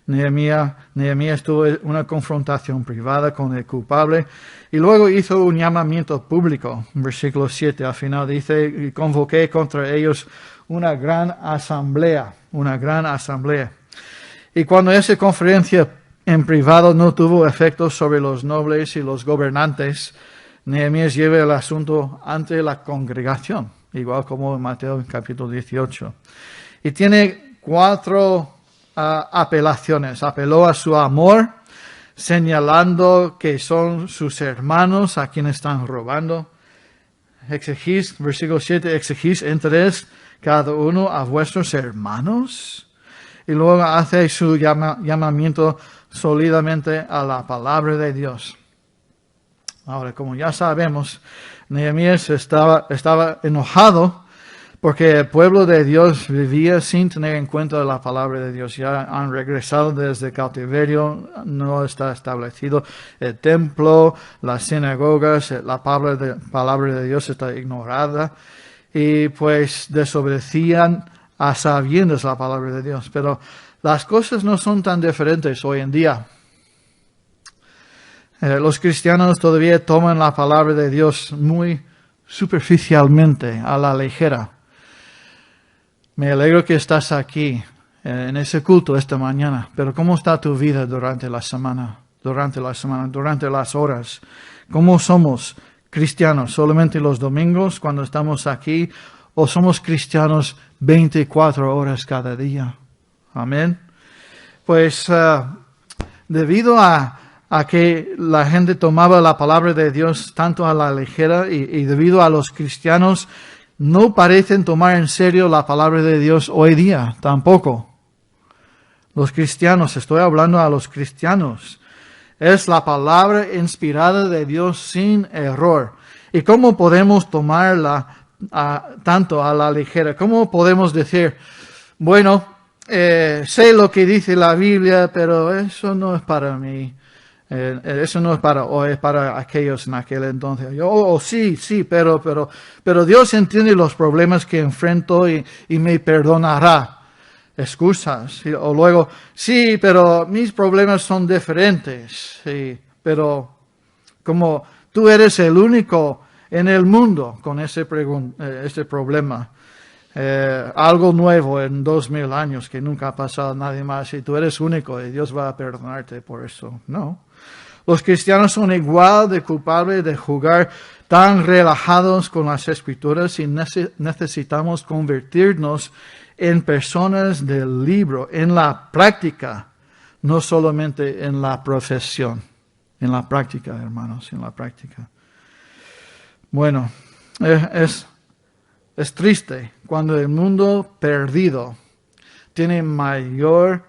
Nehemías tuvo una confrontación privada con el culpable y luego hizo un llamamiento público. Versículo 7 al final dice, y convoqué contra ellos una gran asamblea. Y cuando esa conferencia en privado no tuvo efectos sobre los nobles y los gobernantes, Nehemías lleva el asunto ante la congregación, igual como en Mateo capítulo 18. Y tiene 4 apelaciones. Apeló a su amor, señalando que son sus hermanos a quienes están robando. Exigís, versículo 7, exigís interés cada uno a vuestros hermanos. Y luego hace su llamamiento sólidamente a la palabra de Dios. Ahora, como ya sabemos, Nehemías estaba enojado porque el pueblo de Dios vivía sin tener en cuenta la palabra de Dios. Ya han regresado desde el cautiverio, no está establecido el templo, las sinagogas, la palabra de Dios está ignorada y pues desobedecían a sabiendas la palabra de Dios. Pero las cosas no son tan diferentes hoy en día. Los cristianos todavía toman la palabra de Dios muy superficialmente, a la ligera. Me alegro que estás aquí en ese culto esta mañana, pero ¿cómo está tu vida durante la semana, durante las horas? ¿Cómo somos cristianos? ¿Solamente los domingos cuando estamos aquí o somos cristianos 24 horas cada día? Amén. Pues debido a que la gente tomaba la palabra de Dios tanto a la ligera y debido a los cristianos no parecen tomar en serio la palabra de Dios hoy día, tampoco. Los cristianos, estoy hablando a los cristianos, es la palabra inspirada de Dios sin error. ¿Y cómo podemos tomarla tanto a la ligera? ¿Cómo podemos decir, bueno, sé lo que dice la Biblia, pero eso no es para mí? Eso no es para hoy, es para aquellos en aquel entonces. Sí, pero Dios entiende los problemas que enfrento y me perdonará. Excusas. O luego, sí, pero mis problemas son diferentes. Sí, pero como tú eres el único en el mundo con ese problema. Algo nuevo en 2000 años que nunca ha pasado a nadie más y tú eres único y Dios va a perdonarte por eso. No. Los cristianos son igual de culpables de jugar tan relajados con las escrituras y necesitamos convertirnos en personas del libro, en la práctica, no solamente en la profesión. En la práctica, hermanos, en la práctica. Bueno, es triste cuando el mundo perdido tiene mayores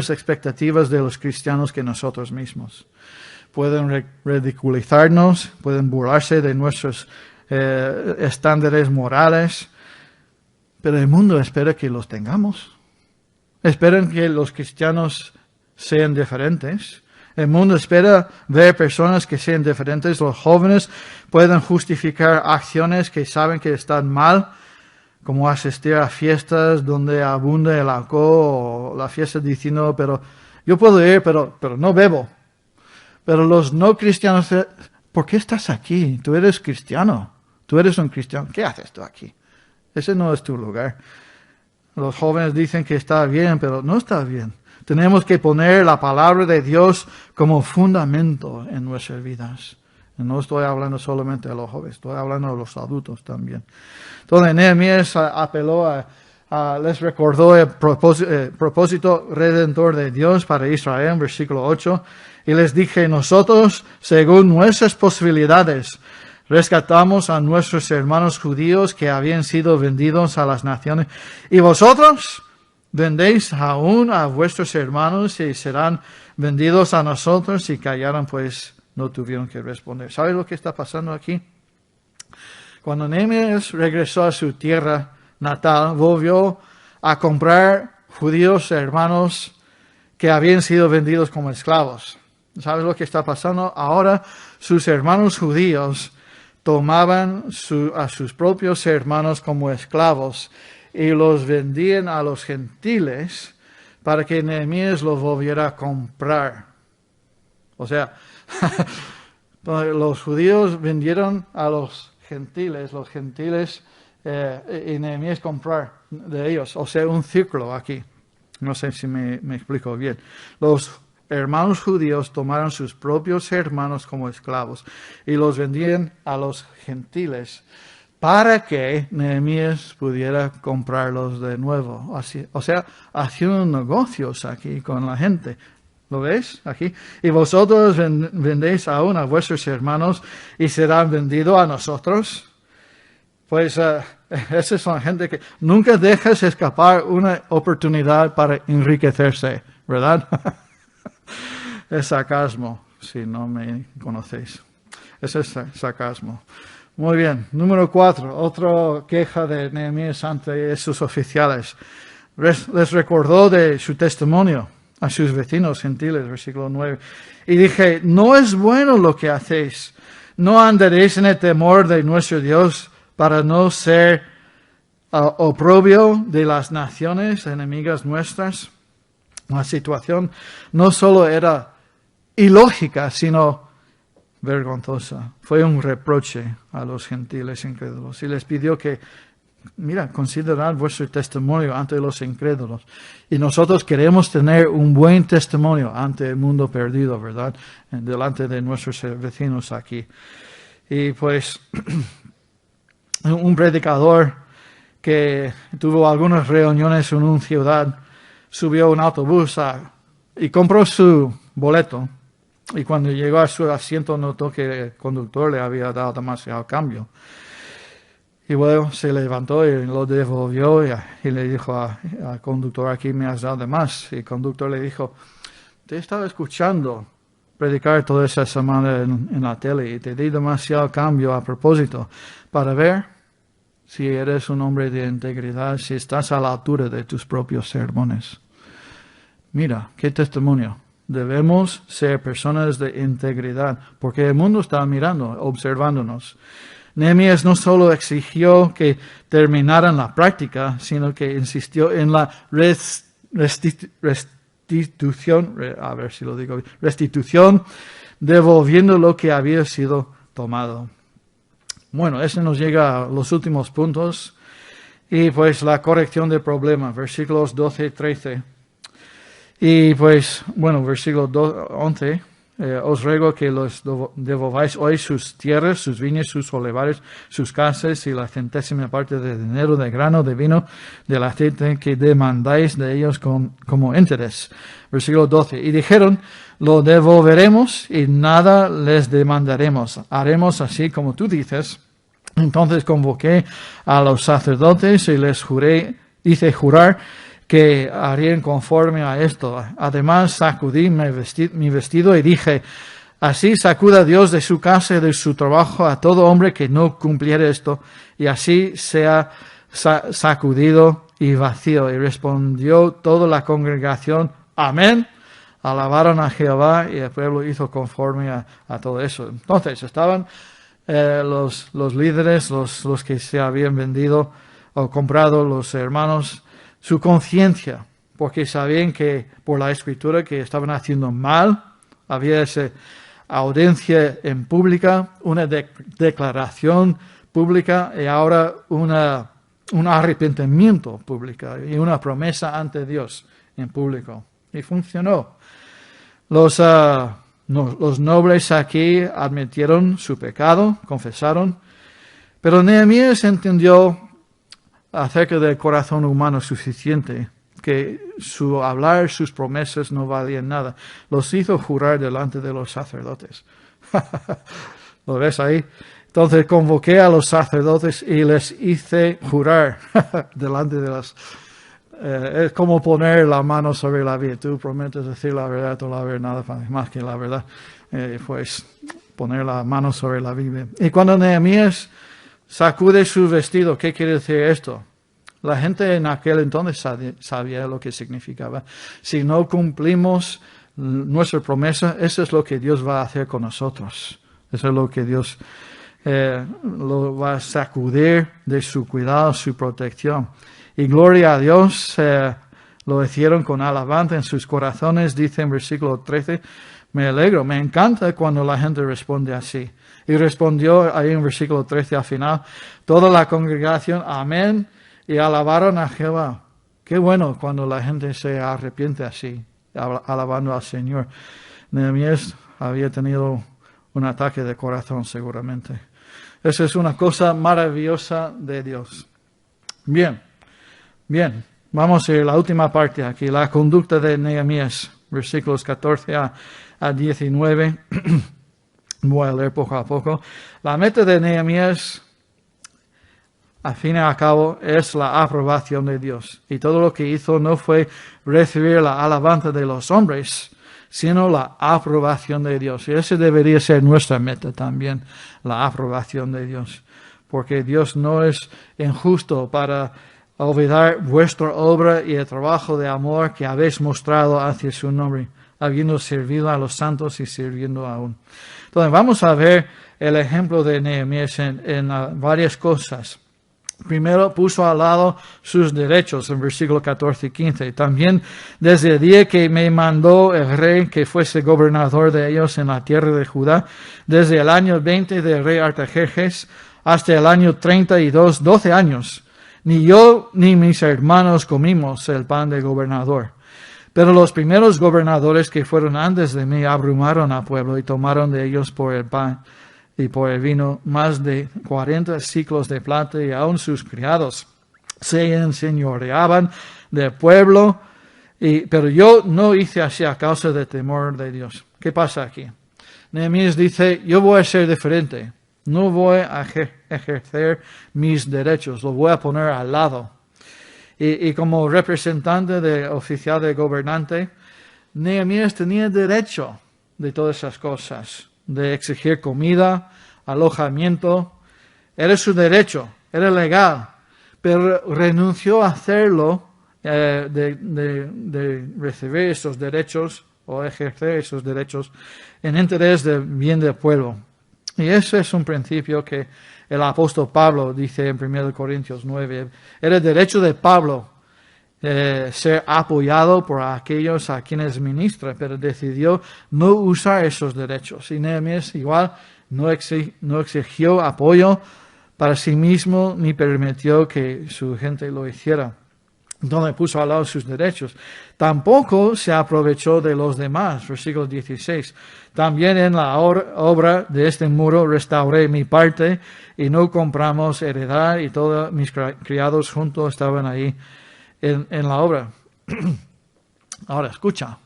expectativas de los cristianos que nosotros mismos. Pueden ridiculizarnos, pueden burlarse de nuestros estándares morales, pero el mundo espera que los tengamos. Esperan que los cristianos sean diferentes. El mundo espera ver personas que sean diferentes. Los jóvenes pueden justificar acciones que saben que están mal, como asistir a fiestas donde abunda el alcohol o la fiesta diciendo, pero yo puedo ir, pero no bebo. Pero los no cristianos, ¿por qué estás aquí? Tú eres cristiano. Tú eres un cristiano. ¿Qué haces tú aquí? Ese no es tu lugar. Los jóvenes dicen que está bien, pero no está bien. Tenemos que poner la palabra de Dios como fundamento en nuestras vidas. No estoy hablando solamente de los jóvenes, estoy hablando de los adultos también. Entonces, Nehemías apeló les recordó el propósito redentor de Dios para Israel, en versículo 8, y les dije, nosotros, según nuestras posibilidades, rescatamos a nuestros hermanos judíos que habían sido vendidos a las naciones, y vosotros vendéis aún a vuestros hermanos y serán vendidos a nosotros, y callaron, pues no tuvieron que responder. ¿Sabes lo que está pasando aquí? Cuando Nehemías regresó a su tierra natal, volvió a comprar judíos hermanos que habían sido vendidos como esclavos. ¿Sabes lo que está pasando? Ahora sus hermanos judíos tomaban a sus propios hermanos como esclavos y los vendían a los gentiles para que Nehemías lo volviera a comprar. O sea, los judíos vendieron a los gentiles y Nehemías comprar de ellos. O sea, un círculo aquí. No sé si me explico bien. Los hermanos judíos tomaron sus propios hermanos como esclavos y los vendían a los gentiles para que Nehemías pudiera comprarlos de nuevo. Así, o sea, haciendo negocios aquí con la gente. ¿Lo veis aquí? Y vosotros vendéis aún a vuestros hermanos y serán vendidos a nosotros. Pues esa es la gente que nunca dejas escapar una oportunidad para enriquecerse, ¿verdad? Es sarcasmo, si no me conocéis. Ese es sarcasmo. Muy bien. Número 4. Otra queja de Nehemías ante sus oficiales. Les recordó de su testimonio a sus vecinos gentiles, versículo 9. Y dije, no es bueno lo que hacéis. No andaréis en el temor de nuestro Dios para no ser oprobio de las naciones enemigas nuestras. La situación no solo era ilógica, sino vergonzosa. Fue un reproche a los gentiles incrédulos y les pidió que, considerad vuestro testimonio ante los incrédulos. Y nosotros queremos tener un buen testimonio ante el mundo perdido, ¿verdad? Delante de nuestros vecinos aquí. Y pues, un predicador que tuvo algunas reuniones en una ciudad, subió a un autobús y compró su boleto. Y cuando llegó a su asiento notó que el conductor le había dado demasiado cambio. Y luego se levantó y lo devolvió y le dijo al conductor, aquí me has dado de más. Y el conductor le dijo, te he estado escuchando predicar toda esa semana en la tele y te di demasiado cambio a propósito para ver si eres un hombre de integridad, si estás a la altura de tus propios sermones. Mira, qué testimonio. Debemos ser personas de integridad, porque el mundo está mirando, observándonos. Nehemías no solo exigió que terminaran la práctica, sino que insistió en la restitución, devolviendo lo que había sido tomado. Bueno, eso nos llega a los últimos puntos. Y pues la corrección del problema, versículos 12 y 13. Y pues, versículo 11, os ruego que los devolváis hoy sus tierras, sus viñas, sus olivares, sus casas y la centésima parte de dinero, de grano, de vino, del aceite que demandáis de ellos como interés. Versículo 12. Y dijeron, lo devolveremos y nada les demandaremos. Haremos así como tú dices. Entonces convoqué a los sacerdotes y les hice jurar que harían conforme a esto. Además sacudí mi vestido y dije, así sacuda Dios de su casa y de su trabajo a todo hombre que no cumpliere esto, y así sea sacudido y vacío. Y respondió toda la congregación, amén. Alabaron a Jehová y el pueblo hizo conforme a todo eso. Entonces estaban los líderes, los que se habían vendido o comprado, los hermanos, su conciencia, porque sabían que por la escritura que estaban haciendo mal, había esa audiencia en pública, una declaración pública y ahora un arrepentimiento público y una promesa ante Dios en público. Y funcionó. Los nobles aquí admitieron su pecado, confesaron, pero Nehemías entendió acerca del corazón humano suficiente, que su hablar, sus promesas no valían nada. Los hizo jurar delante de los sacerdotes. ¿Lo ves ahí? Entonces convoqué a los sacerdotes y les hice jurar delante de las... es como poner la mano sobre la vida. Tú prometes decir la verdad, tú la verdad, nada más que la verdad. Pues poner la mano sobre la Biblia. Y cuando Nehemías sacude su vestido, ¿qué quiere decir esto? La gente en aquel entonces sabía lo que significaba. Si no cumplimos nuestra promesa, eso es lo que Dios va a hacer con nosotros. Eso es lo que Dios lo va a sacudir de su cuidado, su protección. Y gloria a Dios, Lo hicieron con alabanza en sus corazones, dice en versículo 13. Me alegro, me encanta cuando la gente responde así. Y respondió ahí en versículo 13 al final, toda la congregación, amén, y alabaron a Jehová. Qué bueno cuando la gente se arrepiente así, alabando al Señor. Nehemías había tenido un ataque de corazón seguramente. Esa es una cosa maravillosa de Dios. Bien. Vamos a ir a la última parte aquí, la conducta de Nehemías, versículos 14 a 19. Voy a leer poco a poco. La meta de Nehemías, al fin y al cabo, es la aprobación de Dios. Y todo lo que hizo no fue recibir la alabanza de los hombres, sino la aprobación de Dios. Y esa debería ser nuestra meta también, la aprobación de Dios. Porque Dios no es injusto para olvidar vuestra obra y el trabajo de amor que habéis mostrado hacia su nombre, habiendo servido a los santos y sirviendo aún. Entonces, vamos a ver el ejemplo de Nehemías en varias cosas. Primero, puso al lado sus derechos, en versículo 14 y 15. También, desde el día que me mandó el rey que fuese gobernador de ellos en la tierra de Judá, desde el año 20 del rey Artajerjes hasta el año 32, 12 años, ni yo ni mis hermanos comimos el pan del gobernador. Pero los primeros gobernadores que fueron antes de mí abrumaron al pueblo y tomaron de ellos por el pan y por el vino más de 40 ciclos de plata, y aun sus criados se enseñoreaban del pueblo, pero yo no hice así a causa del temor de Dios. ¿Qué pasa aquí? Nehemías dice, yo voy a ser diferente. No voy a ejercer mis derechos, los voy a poner al lado. Y como representante de oficial de gobernante, Nehemías tenía derecho de todas esas cosas, de exigir comida, alojamiento. Era su derecho, era legal, pero renunció a hacerlo, de recibir esos derechos o ejercer esos derechos en interés del bien del pueblo. Y ese es un principio que el apóstol Pablo dice en 1 Corintios 9. Era el derecho de Pablo ser apoyado por aquellos a quienes ministra, pero decidió no usar esos derechos. Y Nehemías igual no exigió apoyo para sí mismo ni permitió que su gente lo hiciera. Entonces puso al lado sus derechos. Tampoco se aprovechó de los demás. Versículo 16. También en la obra de este muro restauré mi parte y no compramos heredad, y todos mis criados juntos estaban ahí en la obra. Ahora, escucha.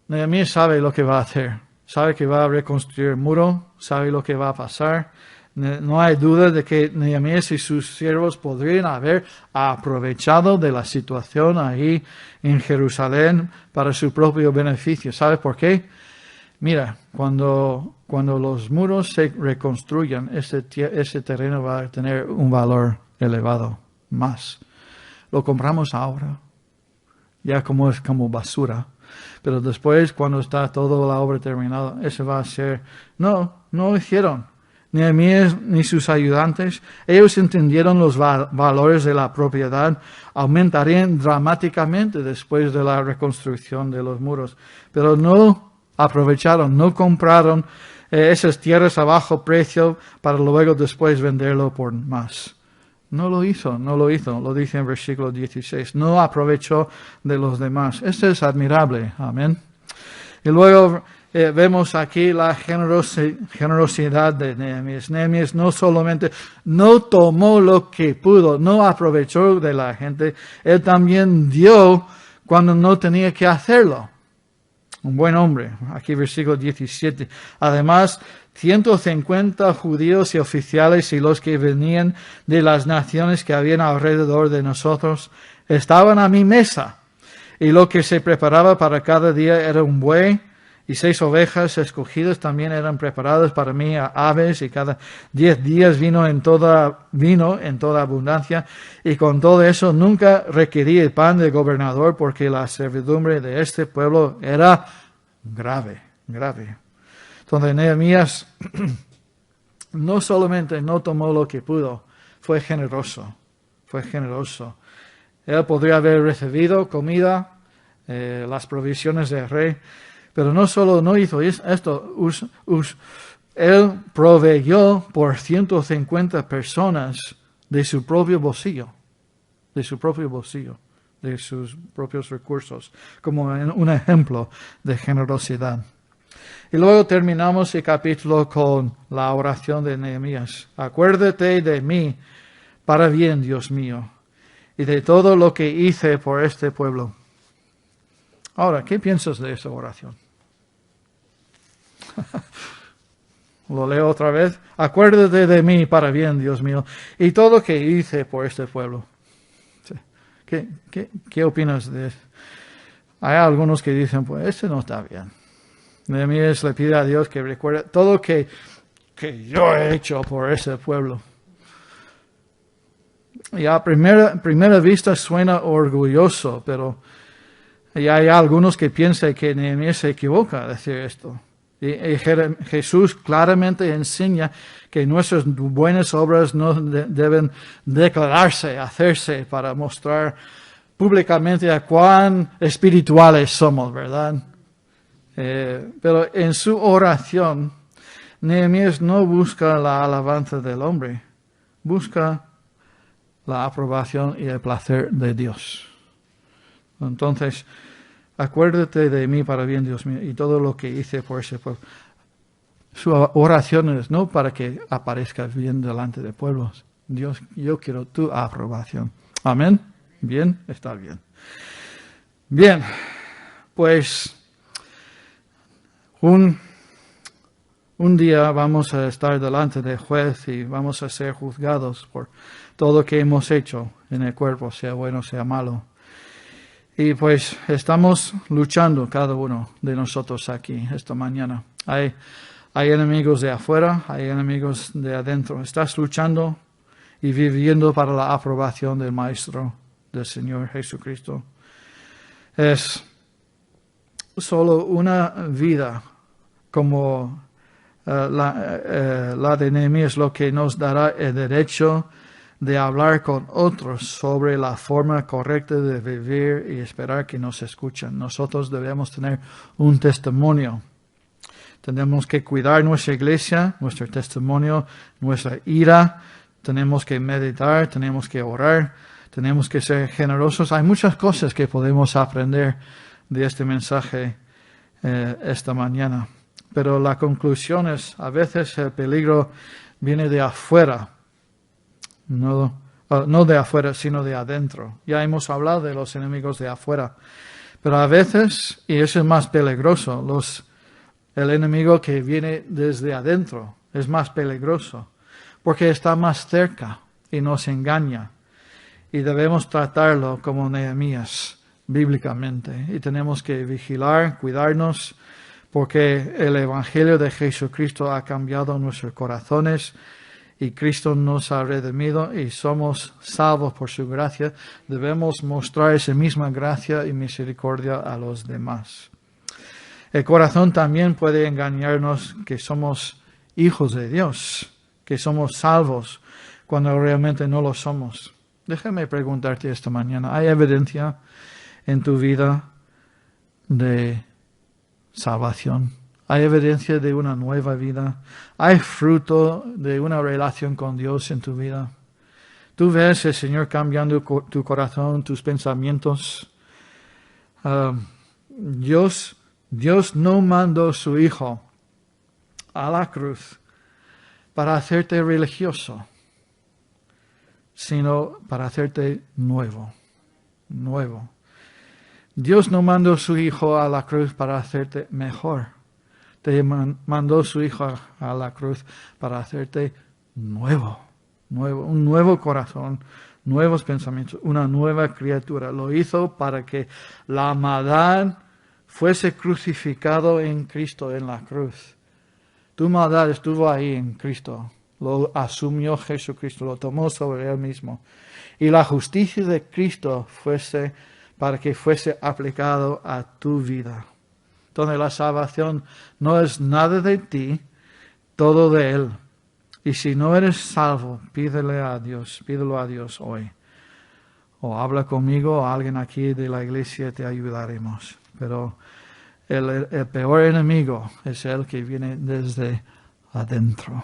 Nehemías sabe lo que va a hacer. Sabe que va a reconstruir el muro. Sabe lo que va a pasar. No hay duda de que Nehemías y sus siervos podrían haber aprovechado de la situación ahí en Jerusalén para su propio beneficio. ¿Sabe por qué? Mira, cuando los muros se reconstruyan, ese terreno va a tener un valor elevado, más. Lo compramos ahora, ya como es como basura. Pero después, cuando está toda la obra terminada, ese va a ser... No lo hicieron. Nehemías ni sus ayudantes, ellos entendieron los valores de la propiedad, aumentarían dramáticamente después de la reconstrucción de los muros, pero no aprovecharon, no compraron esas tierras a bajo precio para luego después venderlo por más. No lo hizo, lo dice en versículo 16, no aprovechó de los demás. Esto es admirable, amén. Y luego vemos aquí la generosidad de Nehemías. Nehemías no solamente no tomó lo que pudo, no aprovechó de la gente, él también dio cuando no tenía que hacerlo. Un buen hombre. Aquí versículo 17. Además, 150 judíos y oficiales y los que venían de las naciones que habían alrededor de nosotros estaban a mi mesa. Y lo que se preparaba para cada día era un buey, y 6 ovejas escogidas también eran preparadas para mí, aves, y cada 10 días vino en toda abundancia. Y con todo eso nunca requerí el pan del gobernador, porque la servidumbre de este pueblo era grave. Entonces Nehemías no solamente no tomó lo que pudo, fue generoso. Él podría haber recibido comida, las provisiones del rey, pero no solo no hizo esto, él proveyó por 150 personas de su propio bolsillo, de sus propios recursos, como un ejemplo de generosidad. Y luego terminamos el capítulo con la oración de Nehemías. Acuérdate de mí para bien, Dios mío, y de todo lo que hice por este pueblo. Ahora, ¿qué piensas de esa oración? Lo leo otra vez. Acuérdate de mí para bien, Dios mío, y todo lo que hice por este pueblo. ¿Qué opinas de eso? Hay algunos que dicen, pues, este no está bien. Nehemías le pide a Dios que recuerde todo lo que yo he hecho por ese pueblo. Y a primera vista suena orgulloso, pero ya hay algunos que piensan que Nehemías se equivoca al decir esto. Y Jesús claramente enseña que nuestras buenas obras no deben declararse, hacerse para mostrar públicamente a cuán espirituales somos, ¿verdad? Pero en su oración, Nehemías no busca la alabanza del hombre, busca la aprobación y el placer de Dios. Entonces, acuérdate de mí para bien, Dios mío, y todo lo que hice por ese pueblo. Su oración es no para que aparezcas bien delante de pueblos. Dios, yo quiero tu aprobación. Amén. Bien, está bien. Bien, pues un día vamos a estar delante del juez y vamos a ser juzgados por todo lo que hemos hecho en el cuerpo, sea bueno, sea malo. Y pues estamos luchando cada uno de nosotros aquí esta mañana. Hay enemigos de afuera, hay enemigos de adentro. Estás luchando y viviendo para la aprobación del Maestro, del Señor Jesucristo. Es solo una vida como la de Nehemías lo que nos dará el derecho de hablar con otros sobre la forma correcta de vivir y esperar que nos escuchen. Nosotros debemos tener un testimonio. Tenemos que cuidar nuestra iglesia, nuestro testimonio, nuestra ira. Tenemos que meditar, tenemos que orar, tenemos que ser generosos. Hay muchas cosas que podemos aprender de este mensaje esta mañana. Pero la conclusión es, a veces el peligro viene de afuera. No de afuera, sino de adentro. Ya hemos hablado de los enemigos de afuera. Pero a veces, y eso es más peligroso, el enemigo que viene desde adentro es más peligroso, porque está más cerca y nos engaña. Y debemos tratarlo como Nehemías, bíblicamente. Y tenemos que vigilar, cuidarnos, porque el Evangelio de Jesucristo ha cambiado nuestros corazones y Cristo nos ha redimido y somos salvos por su gracia. Debemos mostrar esa misma gracia y misericordia a los demás. El corazón también puede engañarnos que somos hijos de Dios, que somos salvos, cuando realmente no lo somos. Déjame preguntarte esta mañana, ¿hay evidencia en tu vida de salvación? ¿Hay evidencia de una nueva vida? ¿Hay fruto de una relación con Dios en tu vida? ¿Tú ves el Señor cambiando tu corazón, tus pensamientos? Dios no mandó su Hijo a la cruz para hacerte religioso, sino para hacerte nuevo. Dios no mandó su Hijo a la cruz para hacerte mejor. Te mandó su Hijo a la cruz para hacerte nuevo, un nuevo corazón, nuevos pensamientos, una nueva criatura. Lo hizo para que la maldad fuese crucificado en Cristo en la cruz. Tu maldad estuvo ahí en Cristo. Lo asumió Jesucristo, lo tomó sobre él mismo. Y la justicia de Cristo fuese para que fuese aplicado a tu vida. Entonces la salvación no es nada de ti, todo de Él. Y si no eres salvo, pídelo a Dios hoy. o habla conmigo o alguien aquí de la iglesia, te ayudaremos. Pero el peor enemigo es el que viene desde adentro.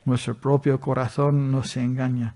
Nuestro propio corazón nos engaña.